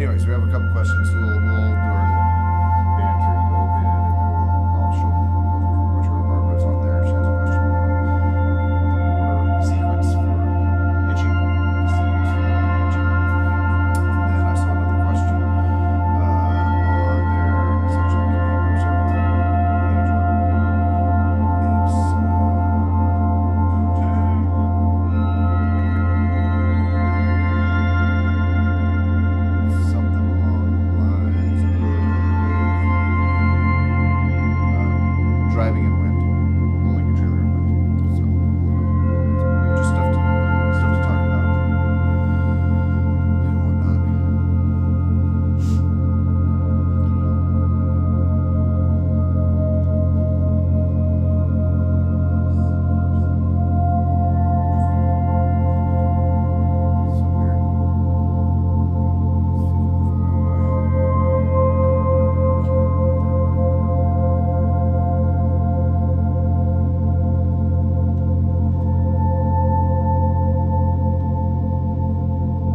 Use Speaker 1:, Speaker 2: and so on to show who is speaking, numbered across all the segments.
Speaker 1: Anyways, we have a couple questions. We'll do our little banter open, and then I'll show whichever Barbara's on there. She has a question about sequence for itching. The sequence for itching. And then I saw another question on their section of the community website. Something along the lines of driving in wind, pulling a trailer in wind. So just stuff to talk about and whatnot. So weird.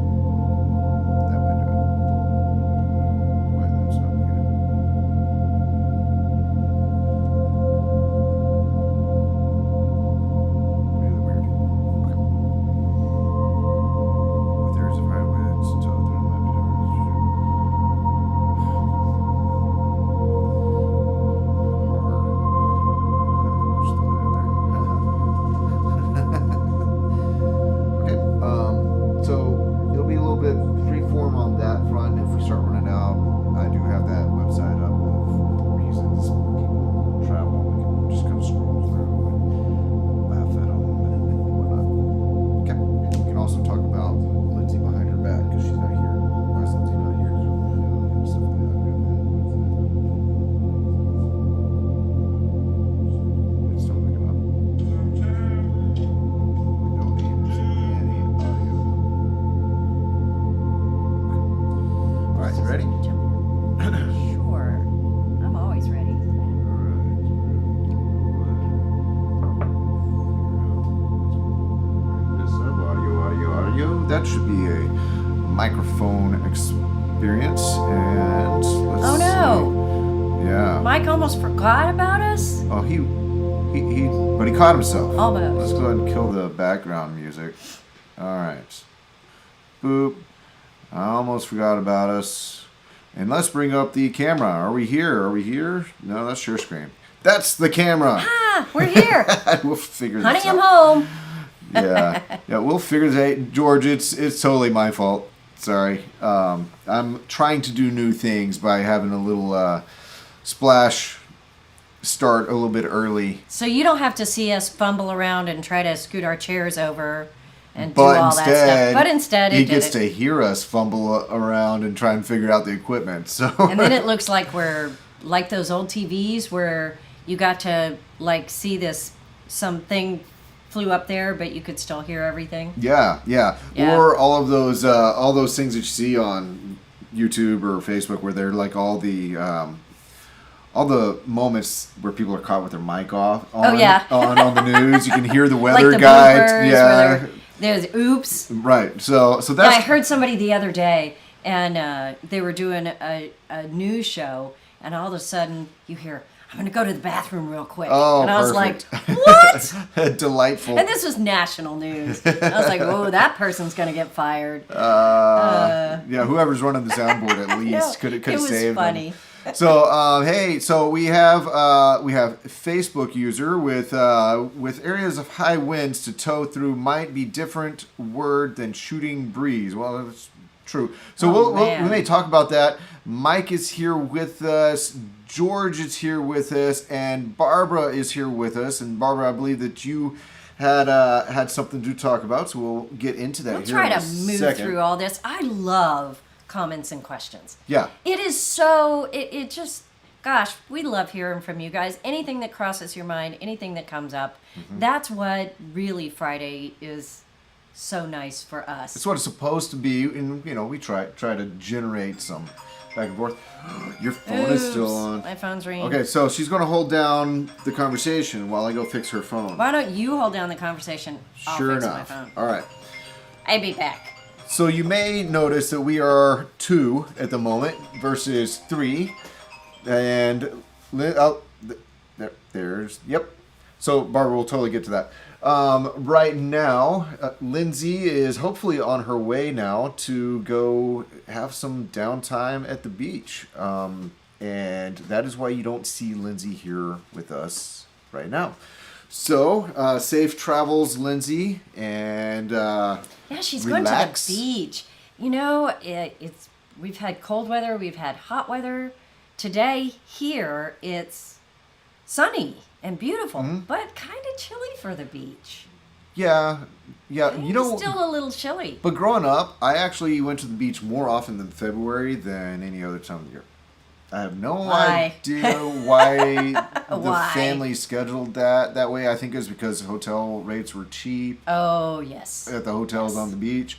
Speaker 1: That might do it. Why that's not muted. Really weird. Okay. With areas of high winds, so there might be Okay, so it'll be a little bit free form on that front. If we start running out, I do have that website up of reasons people travel. We can just kind of scroll through and laugh at them and whatnot. Okay, we can also talk about Lindsay behind her back because she's not here. Why is Lindsay not here? Stuff like that. It's still picking up. We don't need any audio. All right, you ready?
Speaker 2: Sure. I'm always ready.
Speaker 1: Audio. That should be a microphone experience. And let's
Speaker 2: Oh no!
Speaker 1: see. Yeah.
Speaker 2: Mike almost forgot about us?
Speaker 1: Oh, but he caught himself.
Speaker 2: Almost.
Speaker 1: Let's go ahead and kill the background music. All right. Boop. I almost forgot about us. And let's bring up the camera. Are we here? Are we here? No, that's your screen. That's the camera.
Speaker 2: Ah, we're here!
Speaker 1: We'll figure
Speaker 2: Honey,
Speaker 1: this
Speaker 2: I'm
Speaker 1: out.
Speaker 2: home.
Speaker 1: Yeah, we'll figure this out. George, it's totally my fault. Sorry. I'm trying to do new things by having a little splash start a little bit early.
Speaker 2: So you don't have to see us fumble around and try to scoot our chairs over and do
Speaker 1: But
Speaker 2: all that stuff. But instead,
Speaker 1: he
Speaker 2: it
Speaker 1: gets
Speaker 2: did
Speaker 1: to
Speaker 2: it.
Speaker 1: hear us fumble around and try and figure out the equipment. So
Speaker 2: And then it looks like we're like those old TVs where you got to like see this something flew up there, but you could still hear everything.
Speaker 1: Yeah.
Speaker 2: Yeah.
Speaker 1: Or all those things that you see on YouTube or Facebook where they're like all the moments where people are caught with their mic off on,
Speaker 2: Oh, yeah.
Speaker 1: on the news. You can hear the weather
Speaker 2: Like the
Speaker 1: guide.
Speaker 2: bloopers
Speaker 1: Yeah.
Speaker 2: where there's oops.
Speaker 1: Right. So that's
Speaker 2: Yeah, I heard somebody the other day, and they were doing a news show, and all of a sudden you hear, "I'm going to go to the bathroom real quick."
Speaker 1: Oh,
Speaker 2: and I was
Speaker 1: perfect.
Speaker 2: like, "What?"
Speaker 1: Delightful.
Speaker 2: And this was national news. I was like, "Oh, that person's going to get fired."
Speaker 1: Yeah, whoever's running the soundboard at least could
Speaker 2: it
Speaker 1: have
Speaker 2: was
Speaker 1: saved
Speaker 2: funny.
Speaker 1: them. So hey, so we have Facebook user with areas of high winds to tow through might be different word than shooting breeze. Well, that's true. So we may talk about that. Mike is here with us. George is here with us, and Barbara is here with us. And Barbara, I believe that you had something to talk about, so we'll get into that.
Speaker 2: We'll
Speaker 1: here
Speaker 2: try
Speaker 1: in a
Speaker 2: to move
Speaker 1: second.
Speaker 2: through all this. I love comments and questions.
Speaker 1: Yeah.
Speaker 2: It is so, it just, gosh, we love hearing from you guys. Anything that crosses your mind, anything that comes up, that's what really Friday is so nice for us.
Speaker 1: It's what it's supposed to be, and we try to generate some back and forth. Your phone is still on.
Speaker 2: My phone's ringing.
Speaker 1: Okay, so she's going to hold down the conversation while I go fix her phone.
Speaker 2: Why don't you hold down the conversation? I'll
Speaker 1: Sure
Speaker 2: fix
Speaker 1: enough.
Speaker 2: my phone.
Speaker 1: All right.
Speaker 2: I'll be back.
Speaker 1: So you may notice that we are 2 at the moment versus 3. And there's yep. So Barbara will totally get to that. Right now, Lindsay is hopefully on her way now to go have some downtime at the beach. And that is why you don't see Lindsay here with us right now. So, safe travels, Lindsay, and
Speaker 2: Yeah, she's
Speaker 1: relax.
Speaker 2: going to the beach. You know, it's we've had cold weather, we've had hot weather. Today here it's sunny and beautiful, but kind of chilly for the beach.
Speaker 1: Yeah. You know,
Speaker 2: It's still a little chilly.
Speaker 1: but growing up, I actually went to the beach more often than February than any other time of the year. I have no
Speaker 2: Why?
Speaker 1: idea why the
Speaker 2: Why?
Speaker 1: family scheduled that way. I think it was because hotel rates were cheap
Speaker 2: Oh yes.
Speaker 1: at the hotels on the beach.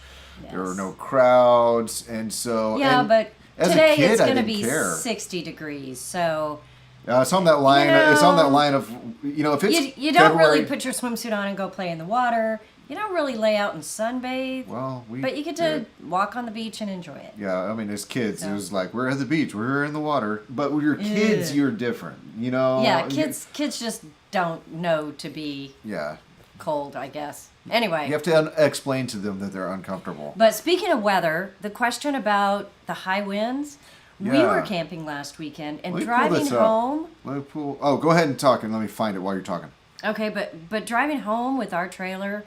Speaker 1: There were
Speaker 2: Yes.
Speaker 1: no crowds, and so
Speaker 2: Yeah,
Speaker 1: and
Speaker 2: but
Speaker 1: as
Speaker 2: today
Speaker 1: a kid,
Speaker 2: it's
Speaker 1: I
Speaker 2: going to
Speaker 1: didn't
Speaker 2: be
Speaker 1: care.
Speaker 2: 60 degrees, so
Speaker 1: It's on that line. It's on that
Speaker 2: know,
Speaker 1: line of if it's
Speaker 2: you don't
Speaker 1: February,
Speaker 2: really put your swimsuit on and go play in the water. You don't really lay out and sunbathe.
Speaker 1: Well, we
Speaker 2: But you get to walk on the beach and enjoy it.
Speaker 1: Yeah, I mean, as kids,
Speaker 2: So.
Speaker 1: it was like we're at the beach, we're in the water. But when you're kids,
Speaker 2: Ugh.
Speaker 1: you're different, you know.
Speaker 2: Yeah, kids just don't know to be
Speaker 1: Yeah,
Speaker 2: cold, I guess. Anyway.
Speaker 1: you have to explain to them that they're uncomfortable.
Speaker 2: But speaking of weather, the question about the high winds, we
Speaker 1: Yeah.
Speaker 2: were camping last weekend and
Speaker 1: Let me pull
Speaker 2: driving
Speaker 1: this up.
Speaker 2: home.
Speaker 1: Let me pull. Oh, go ahead and talk, and let me find it while you're talking.
Speaker 2: Okay, but driving home with our trailer,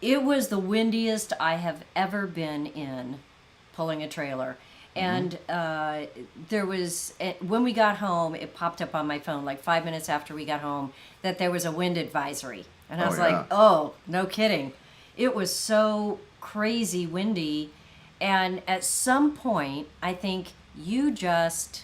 Speaker 2: it was the windiest I have ever been in pulling a trailer. And there was, when we got home, it popped up on my phone like 5 minutes after we got home that there was a wind advisory. And I
Speaker 1: Oh,
Speaker 2: was
Speaker 1: yeah.
Speaker 2: like, oh, no kidding. It was so crazy windy. And at some point, I think you just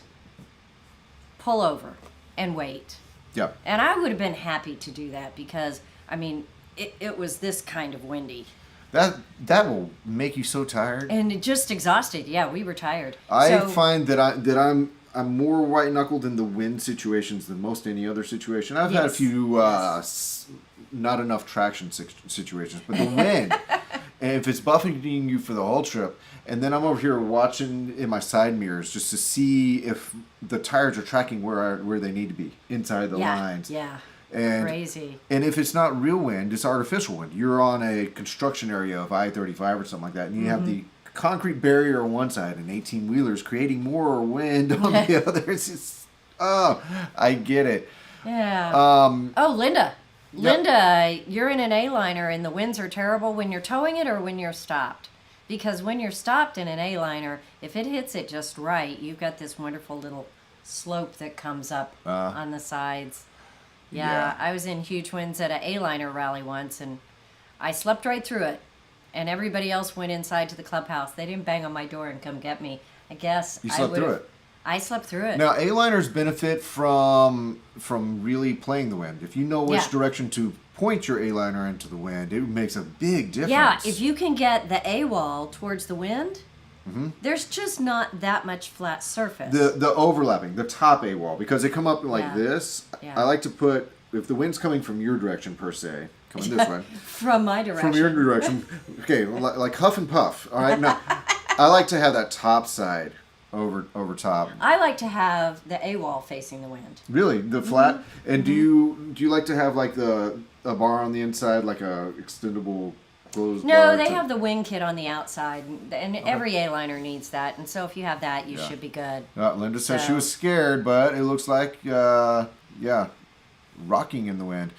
Speaker 2: pull over and wait.
Speaker 1: Yeah,
Speaker 2: And I would have been happy to do that because, I mean, it was this kind of windy.
Speaker 1: that will make you so tired.
Speaker 2: And it just exhausted. Yeah, we were tired.
Speaker 1: I
Speaker 2: So-
Speaker 1: find that I'm more white knuckled in the wind situations than most any other situation. I've had a
Speaker 2: Yes.
Speaker 1: few
Speaker 2: Yes.
Speaker 1: not enough traction situations, but the wind, and if it's buffeting you for the whole trip, and then I'm over here watching in my side mirrors just to see if the tires are tracking where they need to be inside the
Speaker 2: yeah,
Speaker 1: lines.
Speaker 2: Yeah.
Speaker 1: And
Speaker 2: Crazy.
Speaker 1: And if it's not real wind, it's artificial wind. You're on a construction area of I-35 or something like that, and you have the concrete barrier on one side and 18-wheelers creating more wind on the other. It's just, oh, I get it.
Speaker 2: Yeah.
Speaker 1: Um,
Speaker 2: Linda.
Speaker 1: Yep.
Speaker 2: Linda, you're in an A-liner and the winds are terrible when you're towing it or when you're stopped. Because when you're stopped in an A-liner, if it hits it just right, you've got this wonderful little slope that comes up on the sides. Yeah, I was in huge winds at an A-liner rally once, and I slept right through it. And everybody else went inside to the clubhouse. They didn't bang on my door and come get me. I guess
Speaker 1: You
Speaker 2: I
Speaker 1: slept through
Speaker 2: would've-
Speaker 1: it.
Speaker 2: I slept through it.
Speaker 1: Now, A-liners benefit from really playing the wind. If you know which
Speaker 2: Yeah.
Speaker 1: direction to point your A-liner into the wind, it makes a big difference.
Speaker 2: Yeah, if you can get the A wall towards the wind, there's just not that much flat surface.
Speaker 1: The overlapping, the top A wall, because they come up like
Speaker 2: Yeah.
Speaker 1: this.
Speaker 2: Yeah.
Speaker 1: I like to put, if the wind's coming from your direction per se, coming this way,
Speaker 2: From my direction.
Speaker 1: from your direction, okay, like huff and puff. All right, now I like to have that top side over top.
Speaker 2: I like to have the A wall facing the wind.
Speaker 1: Really, the flat. And do you like to have like a bar on the inside, like a extendable closed bar?
Speaker 2: No, they have the wing kit on the outside, and every A-liner needs that. And so if you have that, you
Speaker 1: Yeah.
Speaker 2: should be good.
Speaker 1: Linda said she
Speaker 2: So-
Speaker 1: was scared, but it looks like rocking in the wind.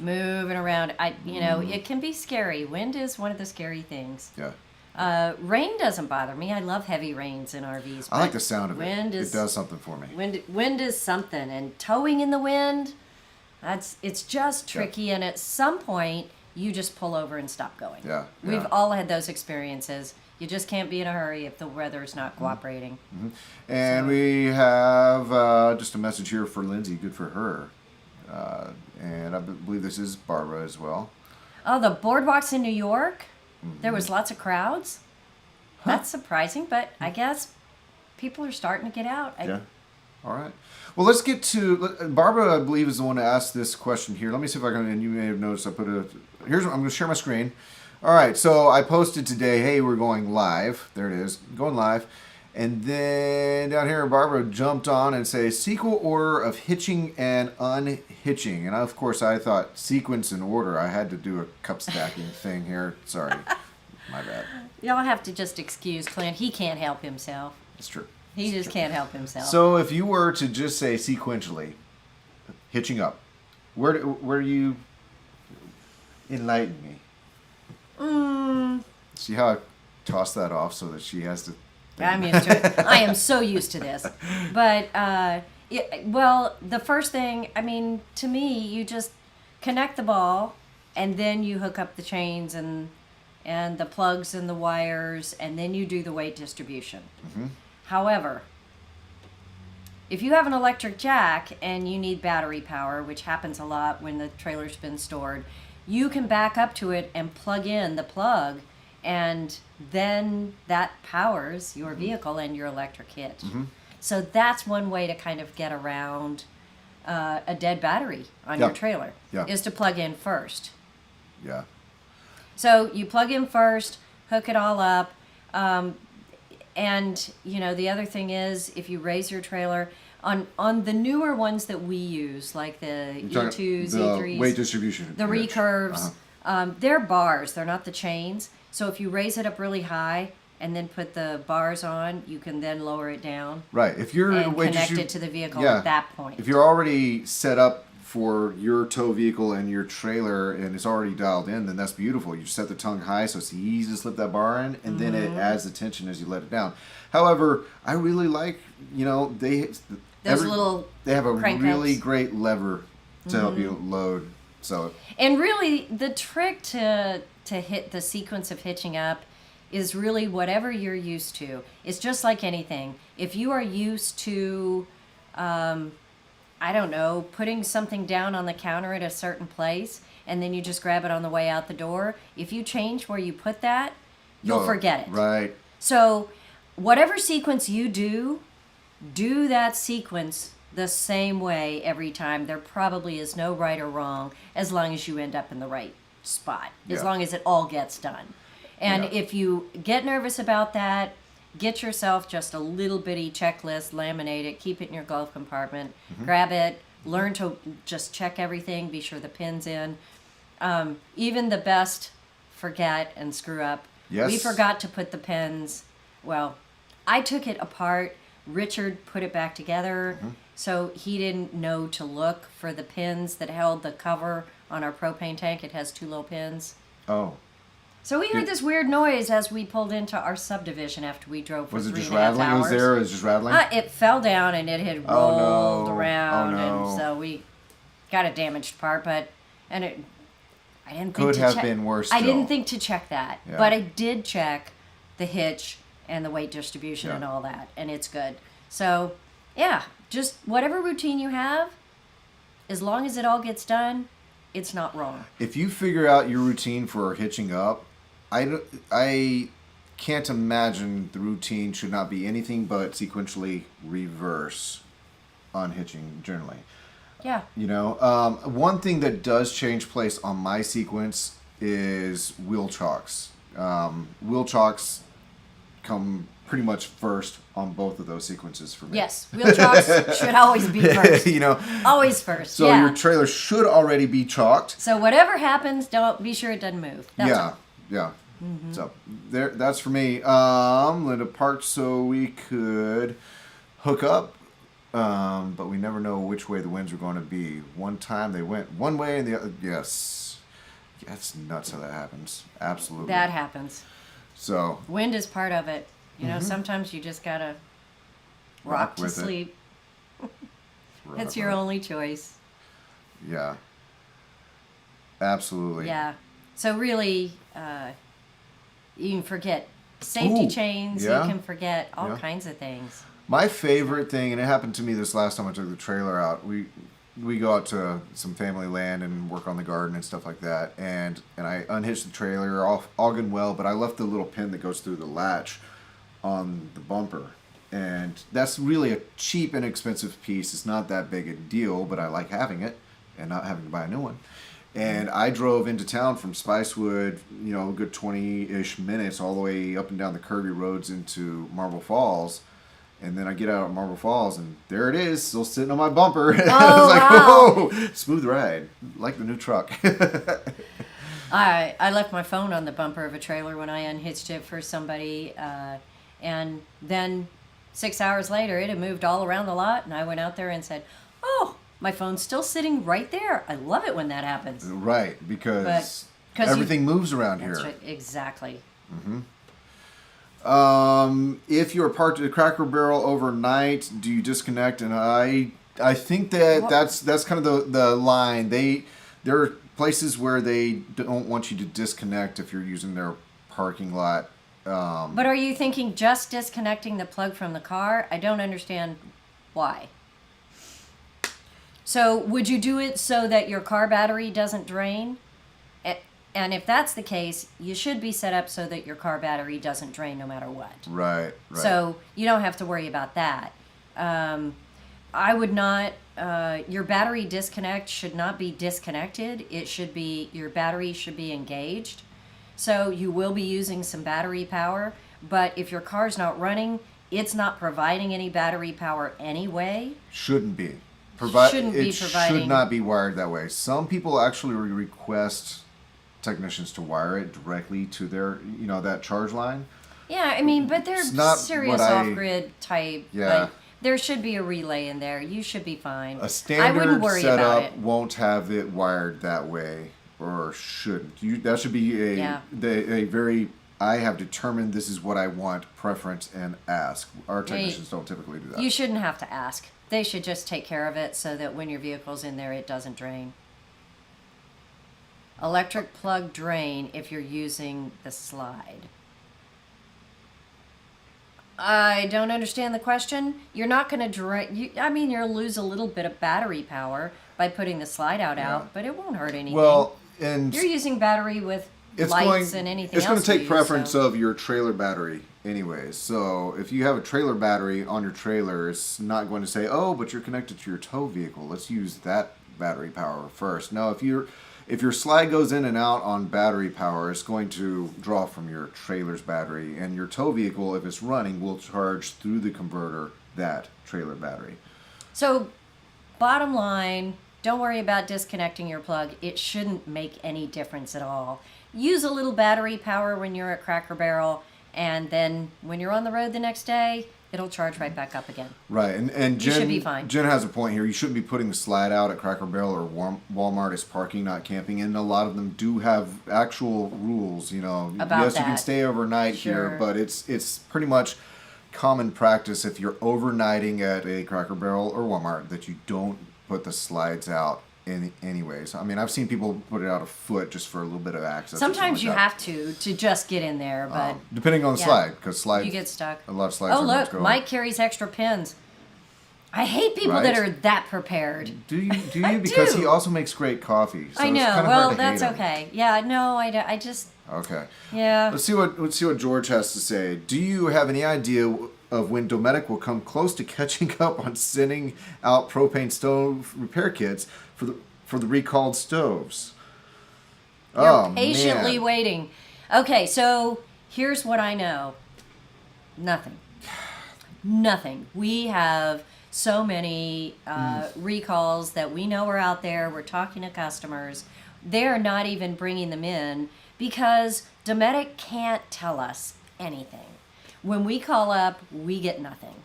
Speaker 2: Moving around, it can be scary. Wind is one of the scary things.
Speaker 1: Yeah.
Speaker 2: Rain doesn't bother me. I love heavy rains in RVs.
Speaker 1: I like
Speaker 2: but
Speaker 1: the sound of
Speaker 2: wind
Speaker 1: it.
Speaker 2: is-
Speaker 1: It does something for me.
Speaker 2: Wind is something, and towing in the wind, it's just tricky. And at some point, you just pull over and stop going.
Speaker 1: Yeah,
Speaker 2: We've
Speaker 1: yeah.
Speaker 2: all had those experiences. You just can't be in a hurry if the weather's
Speaker 1: Mm-hmm.
Speaker 2: not cooperating.
Speaker 1: And we have just a message here for Lindsay. Good for her. And I believe this is Barbara as well.
Speaker 2: Oh, the boardwalks in New York.
Speaker 1: Mm-hmm.
Speaker 2: There was lots of crowds. That's surprising, but I guess people are starting to get out.
Speaker 1: Yeah. All right. Well, let's get to Barbara. I believe is the one to ask this question here. Let me see if I can. And you may have noticed I put a. I'm going to share my screen. All right, so I posted today, hey, we're going live. There it is, going live. And then down here, Barbara jumped on and says, sequel order of hitching and unhitching. And of course, I thought sequence and order. I had to do a cup stacking thing here. Sorry, my bad.
Speaker 2: Y'all have to just excuse Clint. He can't help himself.
Speaker 1: It's true.
Speaker 2: He just can't help himself.
Speaker 1: So if you were to just say sequentially, hitching up, where do you enlighten me? See how I tossed that off so that she has to.
Speaker 2: I'm used to it. I am so used to this. But, well, the first thing, I mean, to me, you just connect the ball, and then you hook up the chains and the plugs and the wires, and then you do the weight distribution.
Speaker 1: Mm-hmm.
Speaker 2: However, if you have an electric jack and you need battery power, which happens a lot when the trailer's been stored, you can back up to it and plug in the plug, and then that powers your vehicle and your electric hitch.
Speaker 1: Mm-hmm.
Speaker 2: So that's one way to kind of get around a dead battery on your trailer, is to plug in first.
Speaker 1: Yeah.
Speaker 2: So you plug in first, hook it all up, and the other thing is, if you raise your trailer on the newer ones that we use, like the E2s, E3s,
Speaker 1: weight distribution,
Speaker 2: the recurves, they're bars. They're not the chains. So if you raise it up really high and then put the bars on, you can then lower it down.
Speaker 1: Right. If you're
Speaker 2: and connect it to the vehicle at that point.
Speaker 1: If you're already set up for your tow vehicle and your trailer and it's already dialed in, then that's beautiful. You set the tongue high so it's easy to slip that bar in, and then it adds the tension as you let it down. However, I really like, they have a really great lever to help you load. So
Speaker 2: and really, the trick to hit the sequence of hitching up is really whatever you're used to. It's just like anything. If you are used to I don't know, putting something down on the counter at a certain place, and then you just grab it on the way out the door. If you change where you put that, you'll forget it.
Speaker 1: Right.
Speaker 2: So whatever sequence you do that sequence the same way every time. There probably is no right or wrong as long as you end up in the right spot, as long as it all gets done. And if you get nervous about that, get yourself just a little bitty checklist, laminate it, keep it in your glove compartment, grab it, learn to just check everything, be sure the pin's in. Even the best forget and screw up.
Speaker 1: Yes.
Speaker 2: We forgot to put the pins, well, I took it apart, Richard put it back together, so he didn't know to look for the pins that held the cover on our propane tank. It has 2 little pins.
Speaker 1: Oh.
Speaker 2: So we heard this weird noise as we pulled into our subdivision after we drove for 3.5 hours.
Speaker 1: Was it just rattling? It was there? It was just rattling?
Speaker 2: It fell down and it had rolled around,
Speaker 1: no.
Speaker 2: and so we got a damaged part. I didn't think
Speaker 1: Could
Speaker 2: to
Speaker 1: have
Speaker 2: check.
Speaker 1: been worse.
Speaker 2: I
Speaker 1: still.
Speaker 2: didn't think to check that, but I did check the hitch and the weight distribution and all that, and it's good. So yeah, just whatever routine you have, as long as it all gets done, it's not wrong.
Speaker 1: If you figure out your routine for hitching up, I can't imagine the routine should not be anything but sequentially reverse on hitching generally.
Speaker 2: Yeah.
Speaker 1: One thing that does change place on my sequence is wheel chocks. Wheel chocks come pretty much first on both of those sequences for me.
Speaker 2: Yes, wheel chocks should always be first. Always first.
Speaker 1: So your trailer should already be chalked.
Speaker 2: So whatever happens, don't be sure it doesn't move. That's all.
Speaker 1: Yeah. So that's for me. Linda parked so we could hook up, but we never know which way the winds were going to be. One time they went one way and the other. Yes, it's nuts how that happens. Absolutely.
Speaker 2: That happens.
Speaker 1: So
Speaker 2: wind is part of it. Sometimes you just gotta rock to sleep. That's your only choice.
Speaker 1: Yeah. Absolutely.
Speaker 2: Yeah. So really, you can forget safety chains.
Speaker 1: Yeah.
Speaker 2: You can forget all kinds of things.
Speaker 1: My favorite thing, and it happened to me this last time I took the trailer out. We go out to some family land and work on the garden and stuff like that. And I unhitched the trailer, all good and well, but I left the little pin that goes through the latch on the bumper. And that's really a cheap, inexpensive piece. It's not that big a deal, but I like having it and not having to buy a new one. And I drove into town from Spicewood, a good 20-ish minutes all the way up and down the curvy roads into Marble Falls. And then I get out at Marble Falls, and there it is, still sitting on my bumper. And I was like,
Speaker 2: wow.
Speaker 1: whoa, smooth ride, like the new truck.
Speaker 2: I left my phone on the bumper of a trailer when I unhitched it for somebody, and then 6 hours later, it had moved all around the lot, and I went out there and said, "Oh, my phone's still sitting right there." I love it when that happens.
Speaker 1: Right, because
Speaker 2: 'cause
Speaker 1: everything moves around
Speaker 2: That's
Speaker 1: here.
Speaker 2: right, exactly.
Speaker 1: If you're parked at a Cracker Barrel overnight, do you disconnect? And I think that's kind of the line. There are places where they don't want you to disconnect if you're using their parking lot.
Speaker 2: But are you thinking just disconnecting the plug from the car? I don't understand why. So would you do it so that your car battery doesn't drain? And if that's the case, you should be set up so that your car battery doesn't drain no matter what.
Speaker 1: Right.
Speaker 2: So you don't have to worry about that. I would not, your battery disconnect should not be disconnected. Your battery should be engaged. So you will be using some battery power, but if your car's not running, it's not providing any battery power anyway.
Speaker 1: Shouldn't be.
Speaker 2: Shouldn't providing.
Speaker 1: Should not be wired that way. Some people actually request technicians to wire it directly to their, that charge line.
Speaker 2: Yeah, I mean, but they're
Speaker 1: It's not
Speaker 2: serious
Speaker 1: what
Speaker 2: off-grid type.
Speaker 1: Yeah.
Speaker 2: Like, there should be a relay in there. You should be fine.
Speaker 1: A
Speaker 2: I wouldn't
Speaker 1: standard
Speaker 2: worry about
Speaker 1: setup
Speaker 2: it.
Speaker 1: won't have it wired that way, or shouldn't. That should be a very, I have determined this is what I want, preference, and ask. Our technicians don't typically do that.
Speaker 2: You shouldn't have to ask. They should just take care of it so that when your vehicle's in there, it doesn't drain. Electric plug drain if you're using the slide. I don't understand the question. You're not going to drain. You'll lose a little bit of battery power by putting the slide out, but it won't hurt anything.
Speaker 1: Well, and
Speaker 2: you're using battery with lights and anything else.
Speaker 1: It's going to take
Speaker 2: use,
Speaker 1: preference of your trailer battery anyways. So if you have a trailer battery on your trailer, it's not going to say, "Oh, but you're connected to your tow vehicle. Let's use that battery power first." No, if your slide goes in and out on battery power, it's going to draw from your trailer's battery, and your tow vehicle, if it's running, will charge through the converter that trailer battery.
Speaker 2: So, bottom line, don't worry about disconnecting your plug. It shouldn't make any difference at all. Use a little battery power when you're at Cracker Barrel, and then when you're on the road the next day, it'll charge right back up again.
Speaker 1: Right, and Jen,
Speaker 2: you should be fine.
Speaker 1: Jen has a point here. You shouldn't be putting the slide out at Cracker Barrel or Walmart as parking, not camping. And a lot of them do have actual rules.
Speaker 2: About
Speaker 1: yes,
Speaker 2: that.
Speaker 1: You can stay overnight
Speaker 2: Sure.
Speaker 1: here, but it's pretty much common practice if you're overnighting at a Cracker Barrel or Walmart that you don't put the slides out anyways. I mean, I've seen people put it out a foot just for a little bit of access.
Speaker 2: Sometimes you have to just get in there, but
Speaker 1: depending on the slide, because slides
Speaker 2: you get stuck.
Speaker 1: A lot of slides.
Speaker 2: Oh look, Mike carries extra pins. I hate people that are that prepared.
Speaker 1: Do you?
Speaker 2: I
Speaker 1: Because
Speaker 2: do.
Speaker 1: he also makes great coffee. So
Speaker 2: I know.
Speaker 1: It's kind of
Speaker 2: Well,
Speaker 1: hard to
Speaker 2: that's
Speaker 1: hate him.
Speaker 2: okay. Yeah. No, I just.
Speaker 1: Okay.
Speaker 2: Yeah.
Speaker 1: Let's see what George has to say. Do you have any idea of when Dometic will come close to catching up on sending out propane stove repair kits for the recalled stoves?
Speaker 2: You're patiently waiting. Okay, so here's what I know. Nothing. We have so many recalls that we know are out there. We're talking to customers. They're not even bringing them in because Dometic can't tell us anything. When we call up, we get nothing.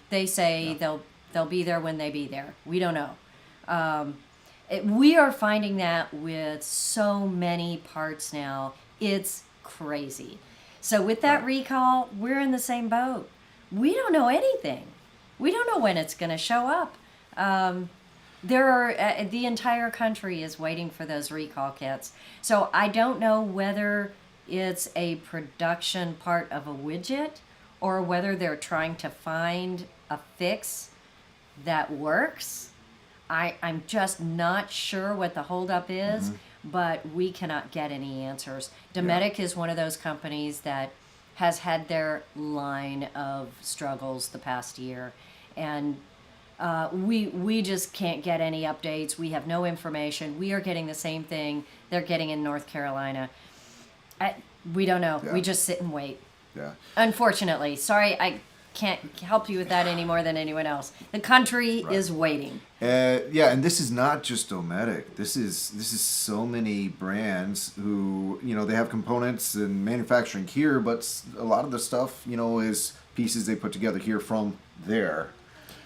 Speaker 2: They say they'll be there when they be there. We don't know. We are finding that with so many parts now. It's crazy. So with that recall, we're in the same boat. We don't know anything. We don't know when it's going to show up. The entire country is waiting for those recall kits. So I don't know whether it's a production part of a widget or whether they're trying to find a fix that works. I'm just not sure what the holdup is, but we cannot get any answers. Dometic is one of those companies that has had their line of struggles the past year, and We just can't get any updates. We have no information. We are getting the same thing they're getting in North Carolina. We don't know.
Speaker 1: Yeah.
Speaker 2: We just sit and wait.
Speaker 1: Yeah.
Speaker 2: Unfortunately, sorry, I can't help you with that any more than anyone else. The country is waiting.
Speaker 1: Yeah, and this is not just Dometic. This is so many brands who, they have components and manufacturing here, but a lot of the stuff, is pieces they put together here from there.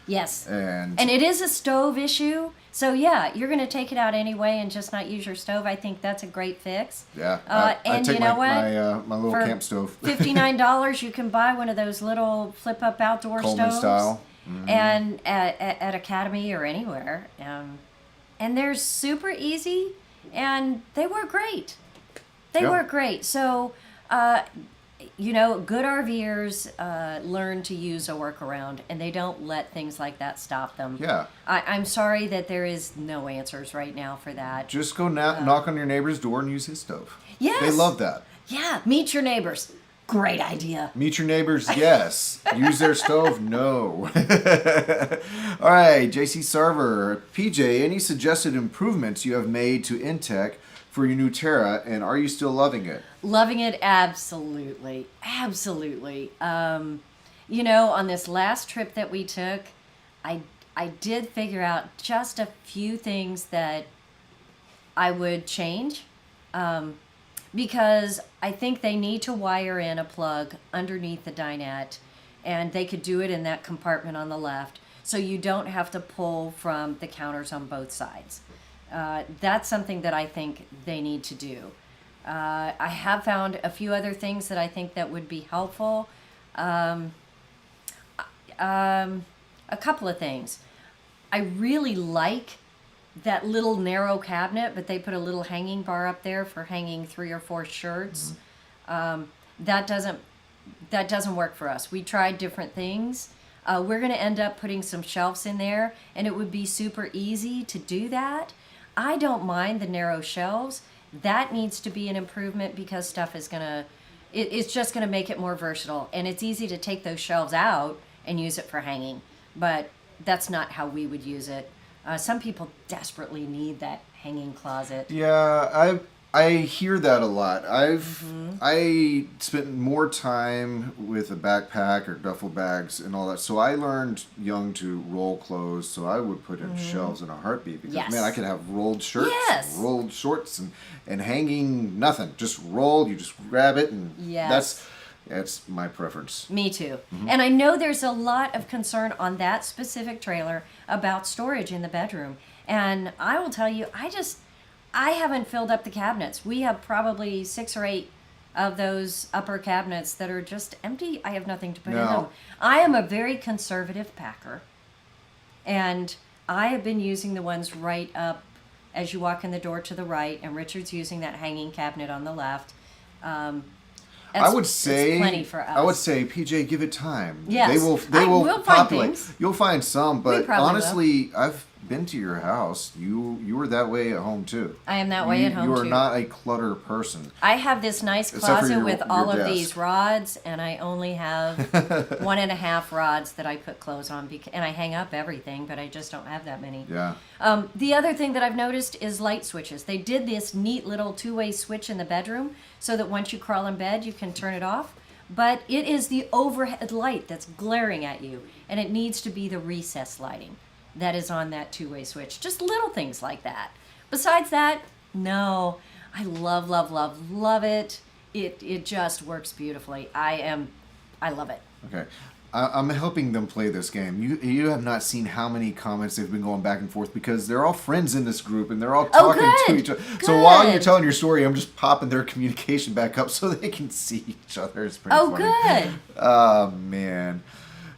Speaker 2: Yes.
Speaker 1: And
Speaker 2: it is a stove issue. So yeah, you're going to take it out anyway and just not use your stove. I think that's a great fix.
Speaker 1: yeah,
Speaker 2: And
Speaker 1: I take
Speaker 2: you know what?
Speaker 1: my little
Speaker 2: For
Speaker 1: camp stove.
Speaker 2: $59, you can buy one of those little flip-up outdoor
Speaker 1: Coleman
Speaker 2: stoves.
Speaker 1: style.
Speaker 2: And at Academy or anywhere. And they're super easy, and they work great. They
Speaker 1: Yep.
Speaker 2: work great. So, good RVers learn to use a workaround, and they don't let things like that stop them.
Speaker 1: Yeah.
Speaker 2: I'm sorry that there is no answers right now for that.
Speaker 1: Just go knock on your neighbor's door and use his stove.
Speaker 2: Yes.
Speaker 1: They love that.
Speaker 2: Yeah, meet your neighbors. Great idea.
Speaker 1: Meet your neighbors, yes. Use their stove, no. All right, JC Sarver. PJ, any suggested improvements you have made to Intech for your new Terra, and are you still loving it?
Speaker 2: Loving it, absolutely. Absolutely. On this last trip that we took, I did figure out just a few things that I would change. Because I think they need to wire in a plug underneath the dinette, and they could do it in that compartment on the left, so you don't have to pull from the counters on both sides. That's something that I think they need to do. I have found a few other things that I think that would be helpful. A couple of things. I really like that little narrow cabinet, but they put a little hanging bar up there for hanging 3 or 4 shirts. That doesn't work for us. We tried different things. We're going to end up putting some shelves in there, and it would be super easy to do that. I don't mind the narrow shelves. That needs to be an improvement because stuff is it's just going to make it more versatile, and it's easy to take those shelves out and use it for hanging, but that's not how we would use it. Some people desperately need that hanging closet.
Speaker 1: Yeah, I hear that a lot. I spent more time with a backpack or duffel bags and all that. So I learned young to roll clothes. So I would put in shelves in a heartbeat because
Speaker 2: Yes.
Speaker 1: man, I could have rolled shirts,
Speaker 2: Yes.
Speaker 1: and rolled shorts, and hanging nothing. Just rolled. You just grab it, and
Speaker 2: Yes.
Speaker 1: that's my preference.
Speaker 2: Me too. And I know there's a lot of concern on that specific trailer about storage in the bedroom. And I will tell you, I haven't filled up the cabinets. We have probably 6 or 8 of those upper cabinets that are just empty. I have nothing to put in
Speaker 1: No.
Speaker 2: them. I am a very conservative packer. And I have been using the ones right up as you walk in the door to the right, and Richard's using that hanging cabinet on the left.
Speaker 1: I would say
Speaker 2: it's plenty for us.
Speaker 1: I would say PJ, give it time.
Speaker 2: Yes.
Speaker 1: They will
Speaker 2: we'll find
Speaker 1: populate.
Speaker 2: things.
Speaker 1: You'll find some, but
Speaker 2: probably
Speaker 1: honestly, I've been to your house. You were that way at home too.
Speaker 2: I am that way at home
Speaker 1: You are
Speaker 2: too.
Speaker 1: not a clutter person.
Speaker 2: I have this nice
Speaker 1: Except for
Speaker 2: closet
Speaker 1: your-
Speaker 2: with
Speaker 1: your
Speaker 2: all of
Speaker 1: desk.
Speaker 2: these rods, and I only have 1.5 rods that I put clothes on, and I hang up everything, but I just don't have that many.
Speaker 1: Yeah.
Speaker 2: The other thing that I've noticed is light switches. They did this neat little 2-way switch in the bedroom so that once you crawl in bed, you can turn it off. But it is the overhead light that's glaring at you, and it needs to be the recess lighting that is on that 2-way switch. Just little things like that. Besides that, no. I love, love, love, love it. It just works beautifully. I love it.
Speaker 1: Okay. I'm helping them play this game. You have not seen how many comments they've been going back and forth because they're all friends in this group and they're all talking to
Speaker 2: good.
Speaker 1: each other. So while you're
Speaker 2: Good.
Speaker 1: telling your story, I'm just popping their communication back up so they can see each other. It's pretty
Speaker 2: Oh,
Speaker 1: funny.
Speaker 2: good.
Speaker 1: Oh man.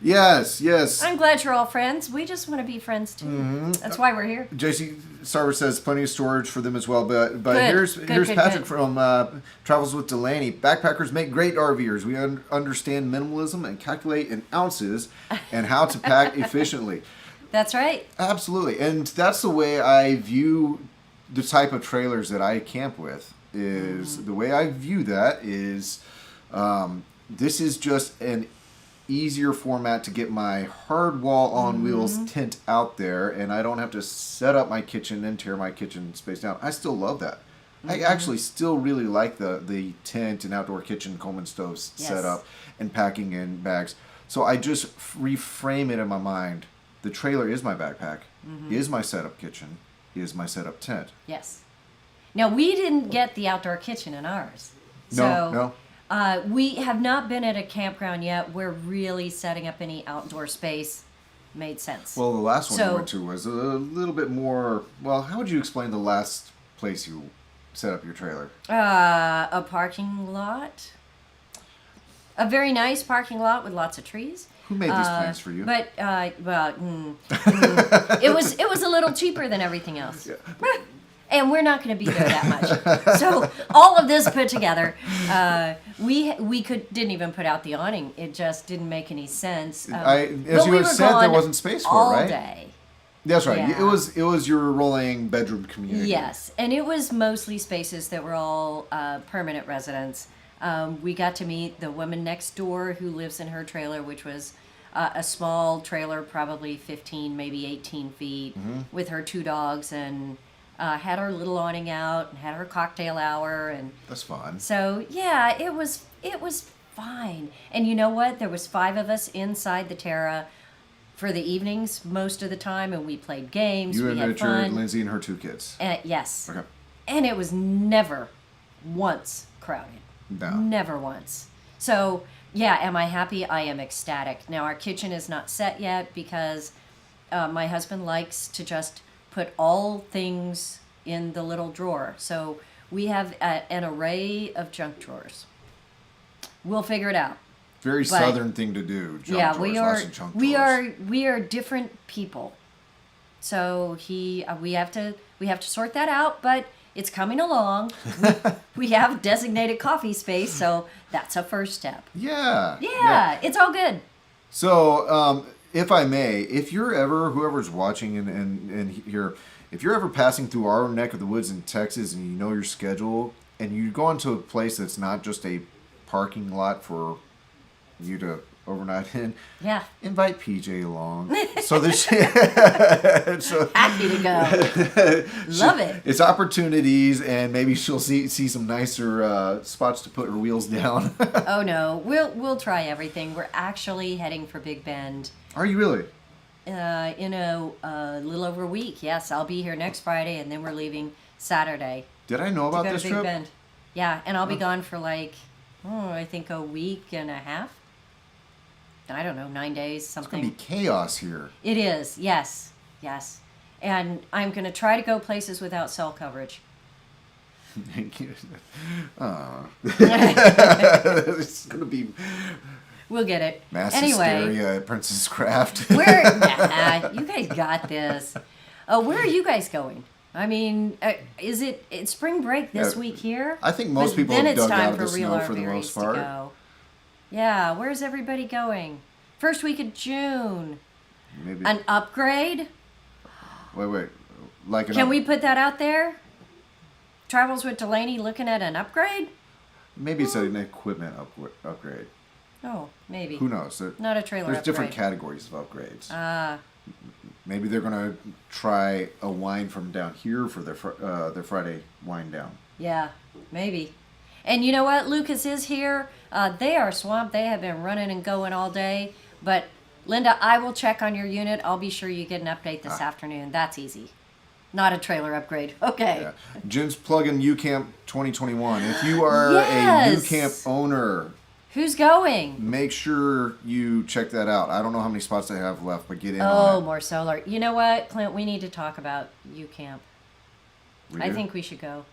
Speaker 1: Yes.
Speaker 2: I'm glad you're all friends. We just want to be friends too.
Speaker 1: Mm-hmm.
Speaker 2: That's why we're here.
Speaker 1: JC Sarver says plenty of storage for them as well, but
Speaker 2: Good,
Speaker 1: here's
Speaker 2: good,
Speaker 1: Patrick
Speaker 2: good.
Speaker 1: from Travels with Delaney. Backpackers make great RVers. We understand minimalism and calculate in ounces and how to pack efficiently.
Speaker 2: That's right.
Speaker 1: Absolutely, and that's the way I view the type of trailers that I camp with. Is the way I view that is this is just an easier format to get my hard wall on wheels tent out there, and I don't have to set up my kitchen and tear my kitchen space down. I still love that. I actually still really like the tent and outdoor kitchen Coleman stoves set up and packing in bags. So I just reframe it in my mind. The trailer is my backpack, is my setup kitchen, is my setup tent.
Speaker 2: Yes. Now, we didn't get the outdoor kitchen in ours.
Speaker 1: No.
Speaker 2: We have not been at a campground yet where really setting up any outdoor space made sense.
Speaker 1: Well, the last one we went to was a little bit more... Well, how would you explain the last place you set up your trailer?
Speaker 2: A parking lot. A very nice parking lot with lots of trees.
Speaker 1: Who made these plans for you?
Speaker 2: But it was a little cheaper than everything else.
Speaker 1: Yeah.
Speaker 2: And we're not going to be there that much. So all of this put together, we didn't even put out the awning. It just didn't make any sense.
Speaker 1: As you had said, there wasn't space for it, right?
Speaker 2: All day.
Speaker 1: That's right.
Speaker 2: Yeah.
Speaker 1: It was your rolling bedroom community.
Speaker 2: Yes, and it was mostly spaces that were all permanent residents. We got to meet the woman next door who lives in her trailer, which was a small trailer, probably 15, maybe 18 feet, with her 2 dogs, and had our little awning out, and had her cocktail hour, and
Speaker 1: That's fun.
Speaker 2: so yeah, it was fine. And you know what? There was 5 of us inside the Terra for the evenings most of the time, and we played games.
Speaker 1: You
Speaker 2: we
Speaker 1: and
Speaker 2: had
Speaker 1: Richard,
Speaker 2: fun.
Speaker 1: Lindsay, and her 2 kids.
Speaker 2: Yes.
Speaker 1: Okay.
Speaker 2: And it was never once crowded.
Speaker 1: No.
Speaker 2: Never once. So, yeah, am I happy? I am ecstatic. Now, our kitchen is not set yet because my husband likes to just put all things in the little drawer. So we have an array of junk drawers. We'll figure it out.
Speaker 1: Very southern thing to do. Junk
Speaker 2: Yeah,
Speaker 1: drawers,
Speaker 2: we
Speaker 1: lots
Speaker 2: are.
Speaker 1: of junk
Speaker 2: We
Speaker 1: drawers.
Speaker 2: are different people. So we have to sort that out, but it's coming along. We have designated coffee space, so that's a first step.
Speaker 1: Yeah.
Speaker 2: Yeah, it's all good.
Speaker 1: So, if I may, if you're ever, whoever's watching and here, if you're ever passing through our neck of the woods in Texas and you know your schedule and you go into a place that's not just a parking lot for you to overnight in,
Speaker 2: Yeah.
Speaker 1: invite PJ along. So so
Speaker 2: Happy to go. Love it.
Speaker 1: it's opportunities, and maybe she'll see some nicer spots to put her wheels down.
Speaker 2: Oh no, we'll try everything. We're actually heading for Big Bend
Speaker 1: Are you really?
Speaker 2: in a little over a week. Yes, I'll be here next Friday, and then we're leaving Saturday
Speaker 1: Did I know
Speaker 2: to
Speaker 1: about
Speaker 2: go
Speaker 1: this
Speaker 2: to Big
Speaker 1: trip?
Speaker 2: Bend. Yeah, and I'll be gone for I think a week and a half. I don't know, 9 days,
Speaker 1: It's gonna
Speaker 2: something.
Speaker 1: be chaos here.
Speaker 2: It is, yes. And I'm going to try to go places without cell coverage.
Speaker 1: It's gonna be
Speaker 2: We'll get it.
Speaker 1: mass
Speaker 2: Anyway,
Speaker 1: hysteria at Princess Craft.
Speaker 2: you guys got this. Where are you guys going? I mean, is it's spring break this week here?
Speaker 1: I think most
Speaker 2: But
Speaker 1: people
Speaker 2: then
Speaker 1: have
Speaker 2: it's
Speaker 1: dug
Speaker 2: time
Speaker 1: out of
Speaker 2: for
Speaker 1: the
Speaker 2: real
Speaker 1: snow for the
Speaker 2: RVRs
Speaker 1: most
Speaker 2: to
Speaker 1: part.
Speaker 2: go. Yeah, where's everybody going? First week of June.
Speaker 1: Maybe.
Speaker 2: An upgrade?
Speaker 1: Wait. Like an
Speaker 2: Can we put that out there? Travels with Delaney looking at an upgrade?
Speaker 1: Maybe it's an equipment upgrade.
Speaker 2: Oh, maybe.
Speaker 1: Who knows?
Speaker 2: Not a trailer
Speaker 1: There's
Speaker 2: upgrade.
Speaker 1: different categories of upgrades. Maybe they're gonna try a wine from down here for their Friday wine down.
Speaker 2: Yeah, maybe. And you know what? Lucas is here. They are swamped. They have been running and going all day. But Linda, I will check on your unit. I'll be sure you get an update this afternoon. That's easy. Not a trailer upgrade. Okay.
Speaker 1: Yeah. Jim's plugging UCamp 2021. If you are
Speaker 2: Yes.
Speaker 1: a UCamp owner,
Speaker 2: Who's going?
Speaker 1: make sure you check that out. I don't know how many spots they have left, but get in
Speaker 2: Oh,
Speaker 1: on it.
Speaker 2: more solar. You know what, Clint? We need to talk about UCamp.
Speaker 1: We
Speaker 2: I
Speaker 1: do?
Speaker 2: think we should go.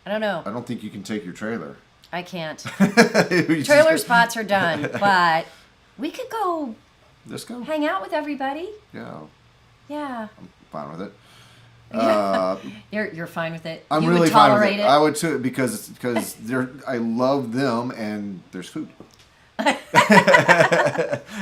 Speaker 2: I don't know.
Speaker 1: I don't think you can take your trailer.
Speaker 2: I can't.
Speaker 1: You
Speaker 2: Trailer
Speaker 1: just-
Speaker 2: spots are done, but we could go
Speaker 1: Let's go.
Speaker 2: hang out with everybody.
Speaker 1: Yeah,
Speaker 2: Yeah.
Speaker 1: I'm fine with it.
Speaker 2: You're fine with it.
Speaker 1: I'm
Speaker 2: you
Speaker 1: really
Speaker 2: would
Speaker 1: fine with
Speaker 2: tolerate
Speaker 1: it. I would too, because I love them and there's food.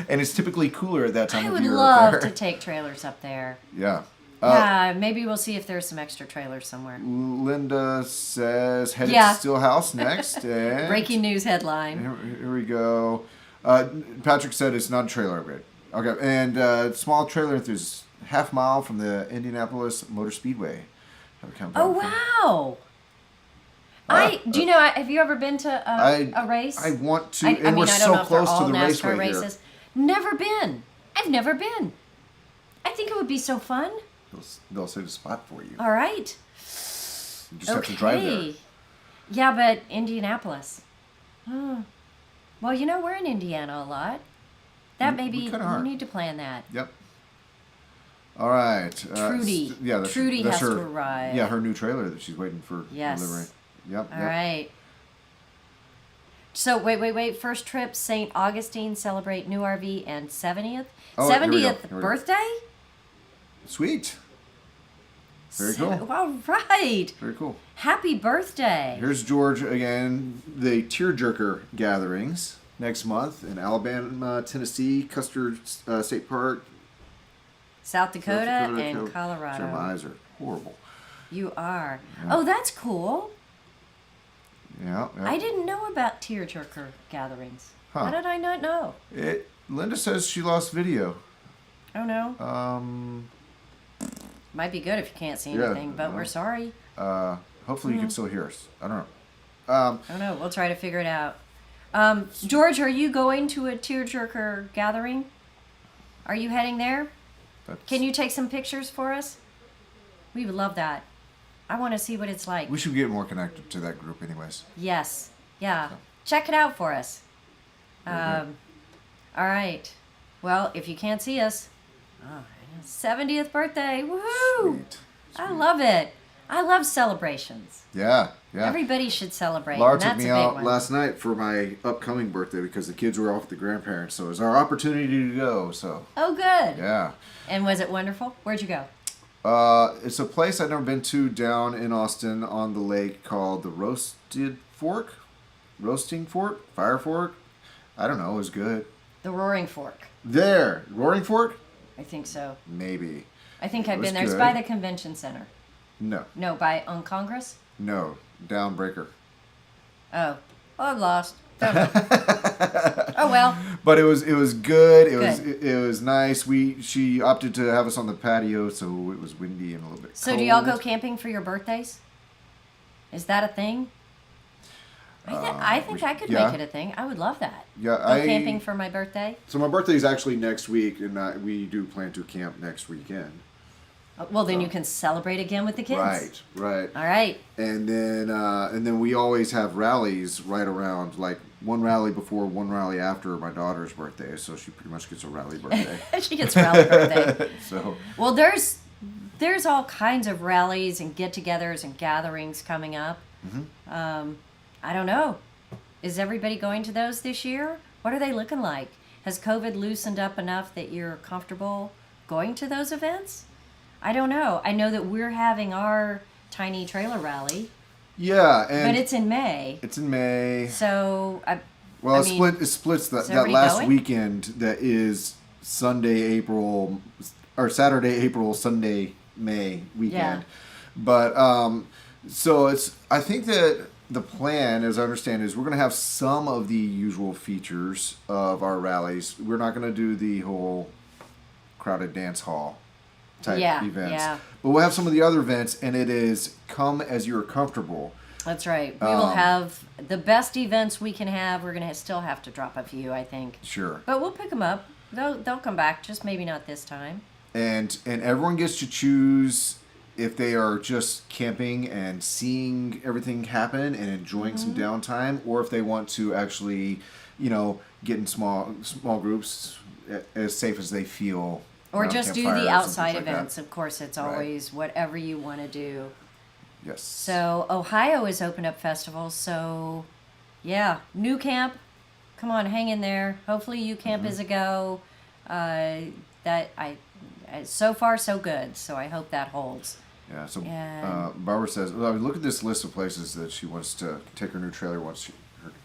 Speaker 1: And it's typically cooler at that time
Speaker 2: I
Speaker 1: of
Speaker 2: would
Speaker 1: year.
Speaker 2: love
Speaker 1: up
Speaker 2: to
Speaker 1: there.
Speaker 2: take trailers up there.
Speaker 1: Yeah.
Speaker 2: Yeah, maybe we'll see if there's some extra trailers somewhere.
Speaker 1: Linda says headed
Speaker 2: Yeah.
Speaker 1: to Stillhouse next. And
Speaker 2: Breaking news headline.
Speaker 1: Here we go. Patrick said it's not a trailer upgrade. Okay, and small trailer enthusiast, half mile from the Indianapolis Motor Speedway. Have a countdown
Speaker 2: Oh,
Speaker 1: for-
Speaker 2: wow. Do you know, have you ever been to a race?
Speaker 1: I want to,
Speaker 2: I
Speaker 1: and
Speaker 2: mean,
Speaker 1: we're
Speaker 2: I don't
Speaker 1: so
Speaker 2: know if
Speaker 1: close
Speaker 2: they're
Speaker 1: to
Speaker 2: all
Speaker 1: the
Speaker 2: NASCAR
Speaker 1: raceway
Speaker 2: races. Never been. I've never been. I think it would be so fun.
Speaker 1: here. They'll save a spot for you.
Speaker 2: All right.
Speaker 1: You just have to drive there.
Speaker 2: Yeah, but Indianapolis. Oh. Well, you know, we're in Indiana a lot. That
Speaker 1: We
Speaker 2: maybe
Speaker 1: kinda are.
Speaker 2: we need to plan that.
Speaker 1: Yep. All right.
Speaker 2: Trudy.
Speaker 1: That's
Speaker 2: Trudy
Speaker 1: that's
Speaker 2: has
Speaker 1: her,
Speaker 2: to arrive.
Speaker 1: Yeah, her new trailer that she's waiting for
Speaker 2: Yes.
Speaker 1: delivery. Yep.
Speaker 2: All right. So wait. First trip, St. Augustine, celebrate new RV and 70th.
Speaker 1: Oh, here we go.
Speaker 2: 70th
Speaker 1: Here we go.
Speaker 2: birthday?
Speaker 1: Sweet. Very cool.
Speaker 2: All right.
Speaker 1: Very cool.
Speaker 2: Happy birthday.
Speaker 1: Here's George again. The Tearjerker gatherings next month in Alabama, Tennessee, Custer State Park,
Speaker 2: South Dakota, and
Speaker 1: Sure, my
Speaker 2: Colorado.
Speaker 1: eyes are horrible.
Speaker 2: You are.
Speaker 1: Yeah.
Speaker 2: Oh, that's cool.
Speaker 1: Yeah.
Speaker 2: I didn't know about tearjerker gatherings.
Speaker 1: Huh.
Speaker 2: How did I not know?
Speaker 1: Linda says she lost video.
Speaker 2: Oh no. Might be good if you can't see
Speaker 1: Yeah,
Speaker 2: anything, but we're sorry.
Speaker 1: Hopefully you can still hear us. I don't know.
Speaker 2: I don't know. We'll try to figure it out. George, are you going to a tearjerker gathering? Are you heading there? Can you take some pictures for us? We would love that. I want to see what it's like.
Speaker 1: We should get more connected to that group, anyways.
Speaker 2: Yes. Yeah. Check it out for us.
Speaker 1: Very good.
Speaker 2: All right. Well, if you can't see us, 70th birthday. Woohoo!
Speaker 1: Sweet.
Speaker 2: I love it. I love celebrations.
Speaker 1: Yeah.
Speaker 2: Everybody should celebrate.
Speaker 1: Laura
Speaker 2: and
Speaker 1: took
Speaker 2: that's
Speaker 1: me
Speaker 2: a big
Speaker 1: out
Speaker 2: one.
Speaker 1: last night for my upcoming birthday because the kids were off with the grandparents, so it was our opportunity to go. So
Speaker 2: Oh, good.
Speaker 1: yeah.
Speaker 2: And was it wonderful? Where'd you go?
Speaker 1: It's a place I've never been to down in Austin on the lake called the Roasting Fork. Fire Fork. I don't know. It was good.
Speaker 2: The Roaring Fork.
Speaker 1: There, Roaring Fork.
Speaker 2: I think so.
Speaker 1: Maybe.
Speaker 2: I think I've
Speaker 1: was
Speaker 2: been there. It's
Speaker 1: good.
Speaker 2: by the convention center.
Speaker 1: No.
Speaker 2: No, on Congress?
Speaker 1: No. Downbreaker.
Speaker 2: Oh, I'm lost. Don't know. Oh well.
Speaker 1: But it was good.
Speaker 2: Good.
Speaker 1: It was nice. She opted to have us on the patio, so it was windy and a little bit
Speaker 2: So
Speaker 1: cold.
Speaker 2: do y'all go camping for your birthdays? Is that a thing? I think I could
Speaker 1: yeah.
Speaker 2: make it a thing. I would love that.
Speaker 1: Yeah,
Speaker 2: Go camping for my birthday.
Speaker 1: So my birthday is actually next week, and we do plan to camp next weekend.
Speaker 2: Well, then you can celebrate again with the kids.
Speaker 1: Right.
Speaker 2: All right.
Speaker 1: And then we always have rallies right around, like one rally before, one rally after my daughter's birthday. So she pretty much gets a rally birthday.
Speaker 2: She gets rally birthday.
Speaker 1: So
Speaker 2: Well, there's all kinds of rallies and get-togethers and gatherings coming up.
Speaker 1: Mm-hmm.
Speaker 2: I don't know. Is everybody going to those this year? What are they looking like? Has COVID loosened up enough that you're comfortable going to those events? I don't know. I know that we're having our tiny trailer rally,
Speaker 1: yeah, and
Speaker 2: but it's in May.
Speaker 1: it's in May.
Speaker 2: So
Speaker 1: Well,
Speaker 2: I mean,
Speaker 1: it splits that
Speaker 2: everybody
Speaker 1: last
Speaker 2: going?
Speaker 1: weekend that is Saturday, April, Sunday, May weekend.
Speaker 2: Yeah.
Speaker 1: But so I think that the plan, as I understand, is we're going to have some of the usual features of our rallies. We're not going to do the whole crowded dance hall type events.
Speaker 2: Yeah.
Speaker 1: But we'll have some of the other events, and it is come as you're comfortable.
Speaker 2: That's right. We will have the best events we can have. We're going to still have to drop a few, I think.
Speaker 1: Sure.
Speaker 2: But we'll pick them up. They'll come back, just maybe not this time.
Speaker 1: And everyone gets to choose if they are just camping and seeing everything happen and enjoying some downtime, or if they want to actually, get in small groups as safe as they feel.
Speaker 2: Or
Speaker 1: around
Speaker 2: just do
Speaker 1: campfires
Speaker 2: the
Speaker 1: and
Speaker 2: outside
Speaker 1: things like
Speaker 2: events.
Speaker 1: that.
Speaker 2: Of course, it's
Speaker 1: Right.
Speaker 2: always whatever you want to do.
Speaker 1: Yes.
Speaker 2: So Ohio is open up festivals. So yeah, New Camp, come on, hang in there. Hopefully U Camp is a go. So far so good. So I hope that holds.
Speaker 1: Yeah. So
Speaker 2: And-
Speaker 1: Barbara says, look at this list of places that she wants to take her new trailer once her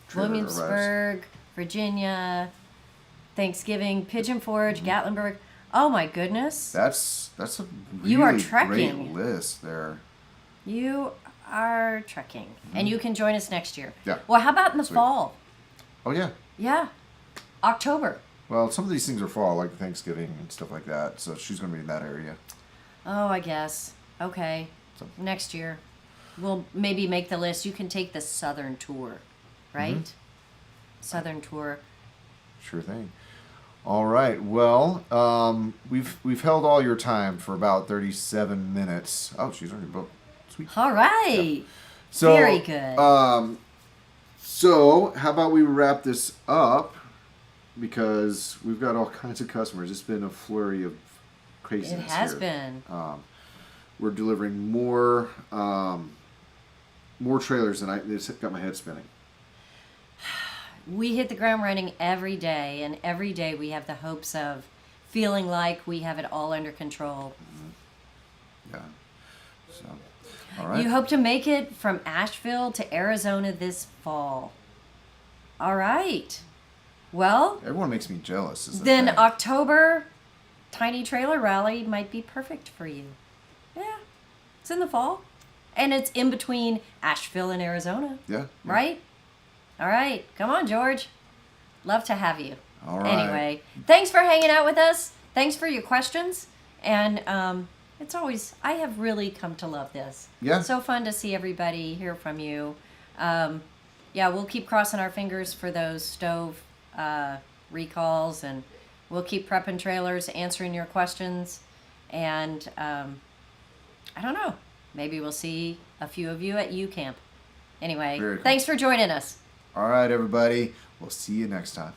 Speaker 1: trailer arrives.
Speaker 2: Williamsburg, Virginia, Thanksgiving, Pigeon Forge, Gatlinburg. Oh my goodness.
Speaker 1: That's a really
Speaker 2: You are
Speaker 1: great
Speaker 2: trekking.
Speaker 1: list there.
Speaker 2: You are trekking. And you can join us next year.
Speaker 1: Yeah.
Speaker 2: Well, how about in the
Speaker 1: Sweet.
Speaker 2: fall?
Speaker 1: Oh yeah.
Speaker 2: Yeah. October.
Speaker 1: Well, some of these things are fall, like Thanksgiving and stuff like that. So she's going to be in that area.
Speaker 2: Oh, I guess. Okay.
Speaker 1: So-
Speaker 2: Next year. We'll maybe make the list. You can take the Southern tour, right?
Speaker 1: Mm-hmm.
Speaker 2: Southern tour.
Speaker 1: Sure thing. All right. Well, we've held all your time for about 37 minutes. Oh, she's already booked. Sweet.
Speaker 2: All right.
Speaker 1: So,
Speaker 2: Very good.
Speaker 1: So, how about we wrap this up? Because we've got all kinds of customers. It's been a flurry of craziness.
Speaker 2: It has
Speaker 1: here.
Speaker 2: been.
Speaker 1: We're delivering more trailers than it's got my head spinning.
Speaker 2: We hit the ground running every day, and every day we have the hopes of feeling like we have it all under control.
Speaker 1: Yeah. So, all right.
Speaker 2: You hope to make it from Asheville to Arizona this fall. All right. Well,
Speaker 1: Everyone makes me jealous. Is the
Speaker 2: then
Speaker 1: thing.
Speaker 2: October Tiny Trailer Rally might be perfect for you. Yeah. It's in the fall. And it's in between Asheville and Arizona.
Speaker 1: Yeah.
Speaker 2: Right? All right. Come on, George. Love to have you.
Speaker 1: All right.
Speaker 2: Anyway, thanks for hanging out with us. Thanks for your questions. And it's always, I have really come to love this.
Speaker 1: Yeah.
Speaker 2: So fun to see everybody, hear from you. Yeah, we'll keep crossing our fingers for those stove recalls, and we'll keep prepping trailers, answering your questions. And I don't know. Maybe we'll see a few of you at U Camp. Anyway,
Speaker 1: Very cool.
Speaker 2: thanks for joining us.
Speaker 1: All right, everybody. We'll see you next time.